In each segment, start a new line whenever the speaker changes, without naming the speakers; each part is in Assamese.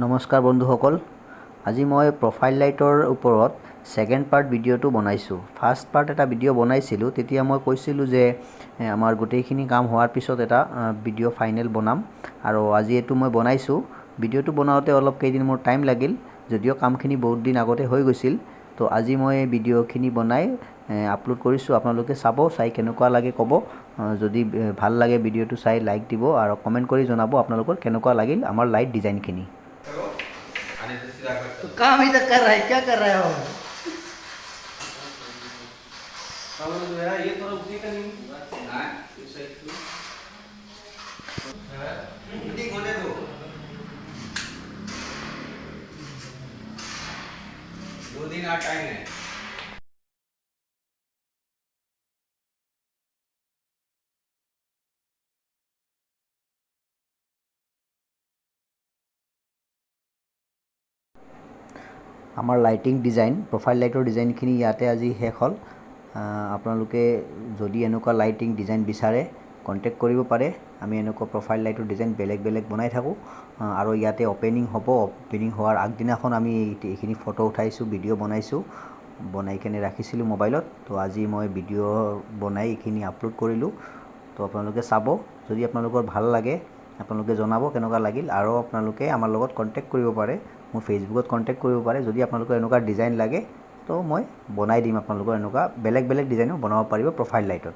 নমস্কাৰ বন্ধুসকল, আজি মই প্ৰফাইল লাইটৰ ওপৰত ছেকেণ্ড পাৰ্ট ভিডিঅ'টো বনাইছোঁ। ফাৰ্ষ্ট পাৰ্ট এটা ভিডিঅ' বনাইছিলোঁ, তেতিয়া মই কৈছিলোঁ যে আমাৰ গোটেইখিনি কাম হোৱাৰ পিছত এটা ভিডিঅ' ফাইনেল বনাম, আৰু আজি এইটো মই বনাইছোঁ। ভিডিঅ'টো বনাওঁতে অলপ কেইদিন মোৰ টাইম লাগিল, যদিও কামখিনি বহুত দিন আগতে হৈ গৈছিল। তো আজি মই ভিডিঅ'খিনি বনাই আপলোড কৰিছোঁ। আপোনালোকে চাব, চাই কেনেকুৱা লাগে ক'ব। যদি ভাল লাগে ভিডিঅ'টো চাই লাইক দিব আৰু কমেণ্ট কৰি জনাব আপোনালোকৰ কেনেকুৱা লাগিল আমাৰ লাইট ডিজাইনখিনি।
तो काम इधर कर रहा है, क्या कर रहा है वो? ये थोड़ा उसी का नहीं है, इस साइड पे मीटिंग होने दो, 2 दिन का टाइम है।
আমাৰ লাইটিং ডিজাইন, প্ৰফাইল লাইটৰ ডিজাইনখিনি ইয়াতে আজি শেষ হ'ল। আপোনালোকে যদি এনেকুৱা লাইটিং ডিজাইন বিচাৰে কণ্টেক্ট কৰিব পাৰে। আমি এনেকুৱা প্ৰফাইল লাইটৰ ডিজাইন বেলেগ বেলেগ বনাই থাকোঁ, আৰু ইয়াতে অপেনিং হ'ব। অপেনিং হোৱাৰ আগদিনাখন আমি এইখিনি ফটো উঠাইছোঁ, ভিডিঅ' বনাইছোঁ, বনাই কেনে ৰাখিছিলোঁ মোবাইলত। তো আজি মই ভিডিঅ' বনাই এইখিনি আপলোড কৰিলোঁ। তো আপোনালোকে চাব, যদি আপোনালোকৰ ভাল লাগে আপোনালোকে জনাব কেনেকুৱা লাগিল, আৰু আপোনালোকে আমাৰ লগত কণ্টেক্ট কৰিব পাৰে, মোৰ ফেচবুকত কণ্টেক্ট কৰিব পাৰে। যদি আপোনালোকৰ এনেকুৱা ডিজাইন লাগে তো মই বনাই দিম। আপোনালোকৰ এনেকুৱা বেলেগ বেলেগ ডিজাইনো বনাব পাৰিব প্ৰফাইল লাইটত।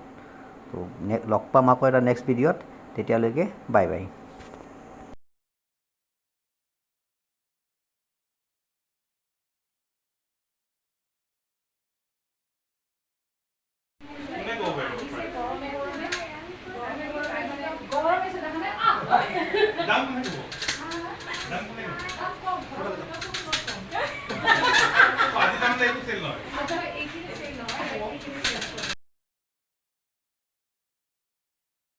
তো লগ পাম আকৌ এটা নেক্সট ভিডিঅ'ত। তেতিয়ালৈকে বাই বাই।
আজি দাম লাগিব তেল নহয়।